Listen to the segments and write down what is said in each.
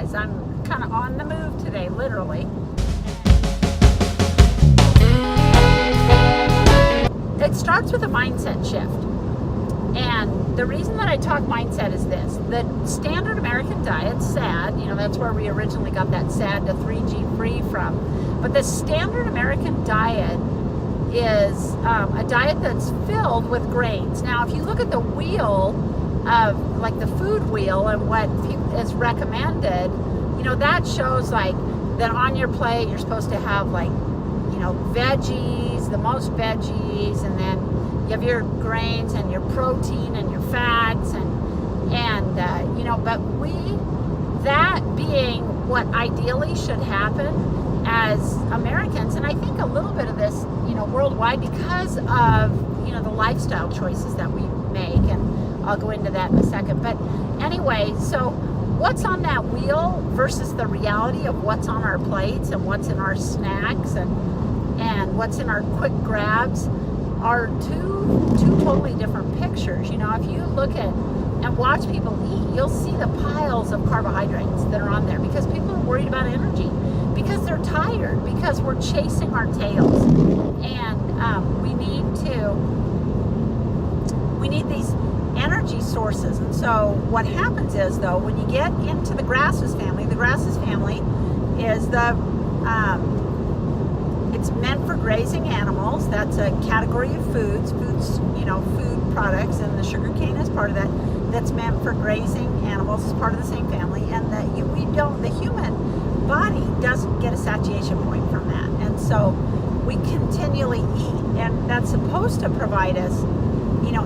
guys. I'm kind of on the move today, literally. It starts with a mindset shift. And the reason that I talk mindset is this. The standard American diet, SAD, that's where we originally got that SAD to 3G free from. But the standard American diet is a diet that's filled with grains. Now, if you look at the wheel of, like the food wheel and what is recommended, that shows like that on your plate you're supposed to have like, veggies, the most veggies, and then you have your grains and your protein and your fats and but that being what ideally should happen as Americans, and I think a little bit of this, worldwide because of, the lifestyle choices that we make, and I'll go into that in a second. But anyway, so what's on that wheel versus the reality of what's on our plates and what's in our snacks and what's in our quick grabs are two totally different pictures. If you look at and watch people eat, you'll see the piles of carbohydrates that are on there because people are worried about energy, because they're tired, because we're chasing our tails, and we need these energy sources. And so what happens is, though, when you get into the grasses family is it's meant for grazing animals. That's a category of foods, food products, and the sugarcane is part of that. That's meant for grazing animals, is part of the same family, and the human body doesn't get a satiation point from that, and so we continually eat, and that's supposed to provide us,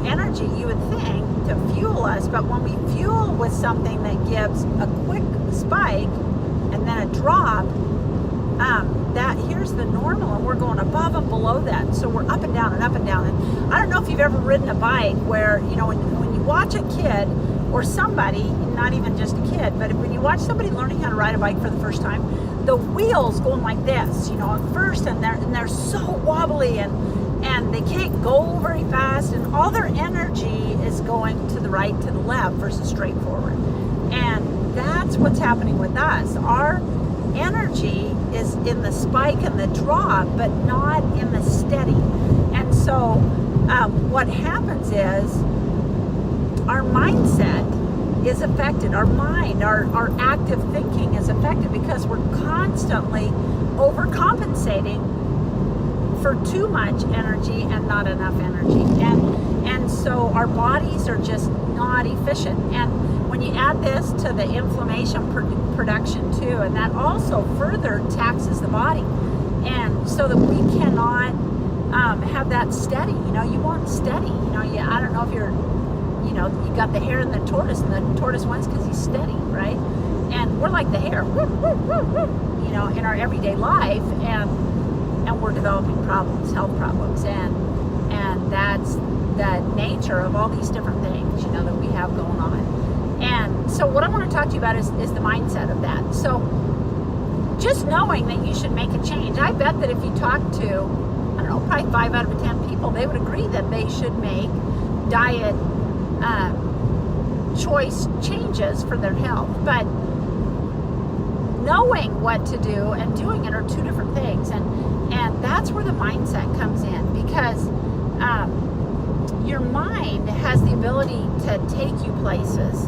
energy, you would think, to fuel us. But when we fuel with something that gives a quick spike and then a drop, that here's the normal, and we're going above and below that. So we're up and down and up and down. And I don't know if you've ever ridden a bike where, when you watch a kid or somebody, not even just a kid, but when you watch somebody learning how to ride a bike for the first time, the wheels going like this, at first, and they're so wobbly, and they can't go very fast, and all their energy is going to the right, to the left versus straight forward. And that's what's happening with us. Our energy is in the spike and the drop, but not in the steady. And so what happens is our mindset is affected. Our mind, our active thinking is affected because we're constantly overcompensating for too much energy and not enough energy. And so our bodies are just not efficient. And when you add this to the inflammation production too, and that also further taxes the body, and so that we cannot have that steady. You want steady. I don't know if you're, you got the hare and the tortoise wins because he's steady, right? And we're like the hare, in our everyday life, and we're developing problems, health problems, and that's the nature of all these different things, that we have going on. And so what I want to talk to you about is the mindset of that. So just knowing that you should make a change. I bet that if you talk to, I don't know, probably 5 out of 10 people, they would agree that they should make diet choice changes for their health. But knowing what to do and doing it are two different things. And that's where the mindset comes in, because your mind has the ability to take you places,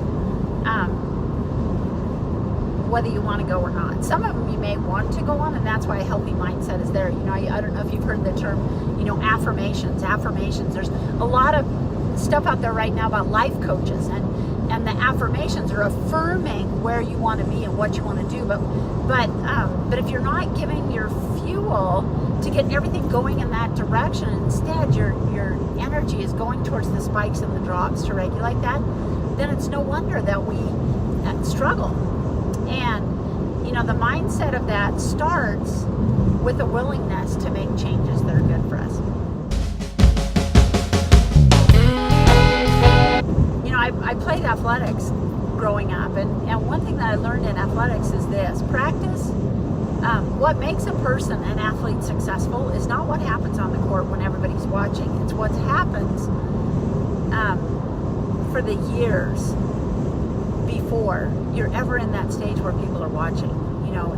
whether you want to go or not. Some of them you may want to go on, and that's why a healthy mindset is there. I don't know if you've heard the term, affirmations. There's a lot of stuff out there right now about life coaches, and the affirmations are affirming where you want to be and what you want to do. But if you're not giving your fuel to get everything going in that direction, instead your energy is going towards the spikes and the drops to regulate that, then it's no wonder that we struggle. And the mindset of that starts with a willingness to make changes that are good for us. I played athletics growing up, and one thing that I learned in athletics is this: practice. What makes a person, an athlete, successful is not what happens on the court when everybody's watching. It's what happens for the years before you're ever in that stage where people are watching. You know,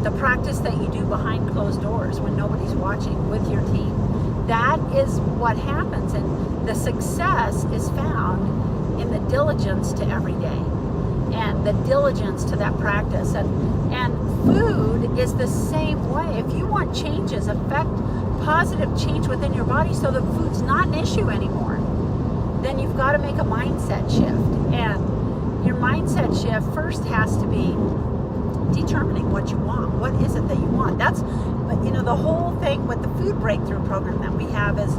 the practice that you do behind closed doors when nobody's watching with your team. That is what happens, and the success is found in the diligence to every day, and the diligence to that practice. And food is the same way. If you want changes, affect positive change within your body so that food's not an issue anymore, then you've got to make a mindset shift. And your mindset shift first has to be determining what you want. What is it that you want? That's, you know, the whole thing with the food breakthrough program that we have is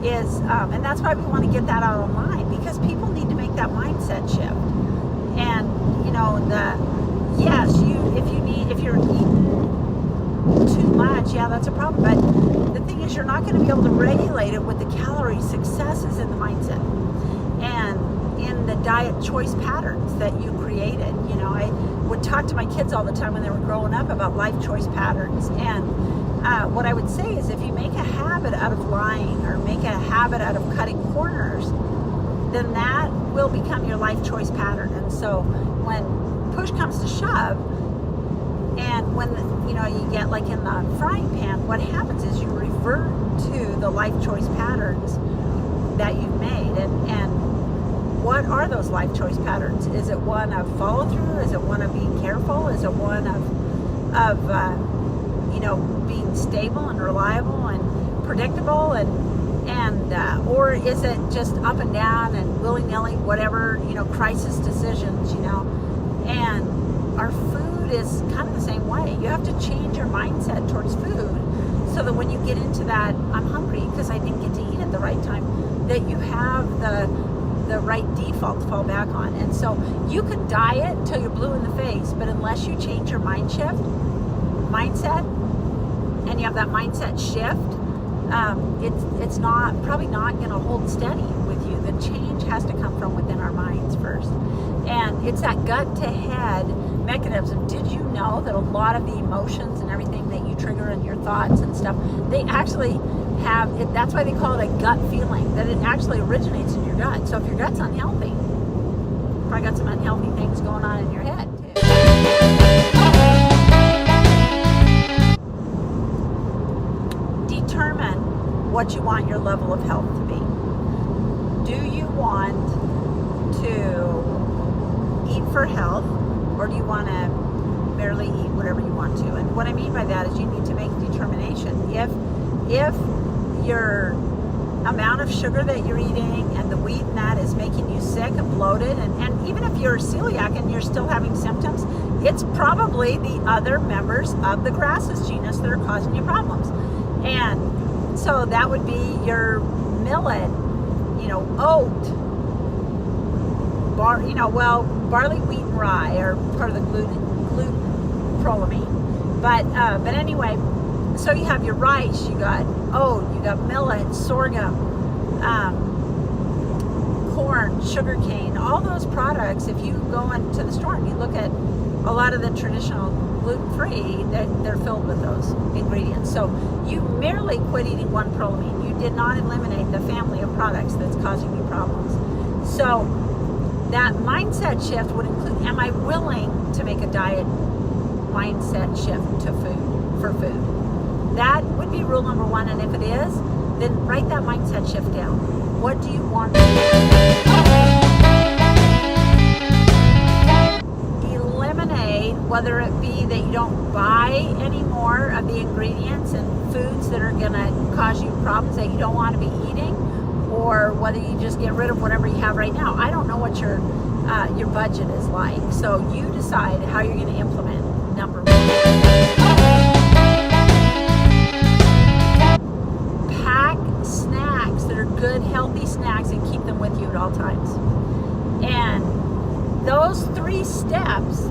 and that's why we want to get that out online, because people need to make that mindset shift. And you know, if you're eating too much, yeah, that's a problem. But the thing is, you're not going to be able to regulate it with the calorie successes in the mindset and in the diet choice patterns that you created. You know, I would talk to my kids all the time when they were growing up about life choice patterns. And what I would say is, if you make a habit out of lying or make a habit out of cutting corners, then that will become your life choice pattern. And so when push comes to shove, and when you know you get like in the frying pan, what happens is you revert to the life choice patterns that you've made. And what are those life choice patterns? Is it one of follow through? Is it one of being careful? Is it one of you know, being stable and reliable and predictable, and or is it just up and down and willy-nilly, whatever, you know, crisis decisions, you know? And our food is kind of the same way. You have to change your mindset towards food so that when you get into that, I'm hungry because I didn't get to eat at the right time, that you have the right default to fall back on. And so you can diet till you're blue in the face, but unless you change your mindset, and you have that mindset shift, it's probably not going to hold steady with you. The change has to come from within our minds first, and it's that gut to head mechanism. Did you know that a lot of the emotions and everything that you trigger in your thoughts and stuff, they actually have it? That's why they call it a gut feeling, that it actually originates in your gut. So if your gut's unhealthy, you probably got some unhealthy things going on in your head too. Determine what you want your level of health to be. Do you want to eat for health, or do you want to merely eat whatever you want to? And what I mean by that is you need to make a determination. If your amount of sugar that you're eating and the wheat and that is making you sick and bloated, and even if you're celiac and you're still having symptoms, it's probably the other members of the grasses genus that are causing you problems. And so that would be your millet, you know, oat, barley, wheat, and rye are part of the gluten prolamine. But anyway, so you have your rice, you got oat, you got millet, sorghum, corn, sugarcane, all those products. If you go into the store and you look at a lot of the traditional gluten-free, they're filled with those ingredients. So you merely quit eating one prolamine. You did not eliminate the family of products that's causing you problems. So that mindset shift would include, am I willing to make a diet mindset shift to for food? That would be rule number one. And if it is, then write that mindset shift down. What do you want to do? Whether it be that you don't buy any more of the ingredients and foods that are going to cause you problems that you don't want to be eating, or whether you just get rid of whatever you have right now. I don't know what your budget is like, so you decide how you're going to implement number one. Pack snacks that are good, healthy snacks and keep them with you at all times. And those 3 steps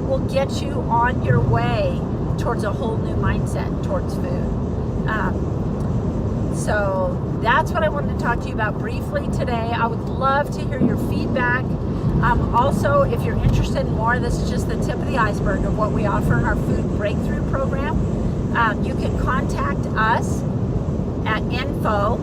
will get you on your way towards a whole new mindset towards food. So that's what I wanted to talk to you about briefly today. I would love to hear your feedback. Also, if you're interested in more, this is just the tip of the iceberg of what we offer in our food breakthrough program. You can contact us at info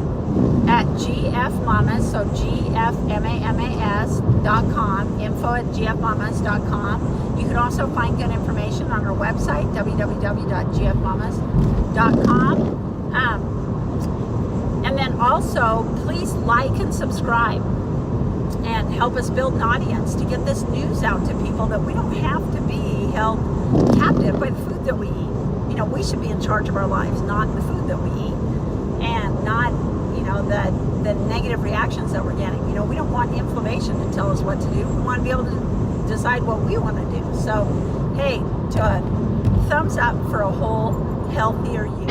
at gfmamas, so gfmamas.com, info@gfmamas.com. You can also find good information on our website, www.gfmamas.com. And then also, please like and subscribe and help us build an audience to get this news out to people that we don't have to be held captive by the food that we eat. You know, we should be in charge of our lives, not the food that we eat, and not, you know, the negative reactions that we're getting. You know, we don't want inflammation to tell us what to do. We want to be able to decide what we want to do. So, hey, to a thumbs up for a whole healthier you.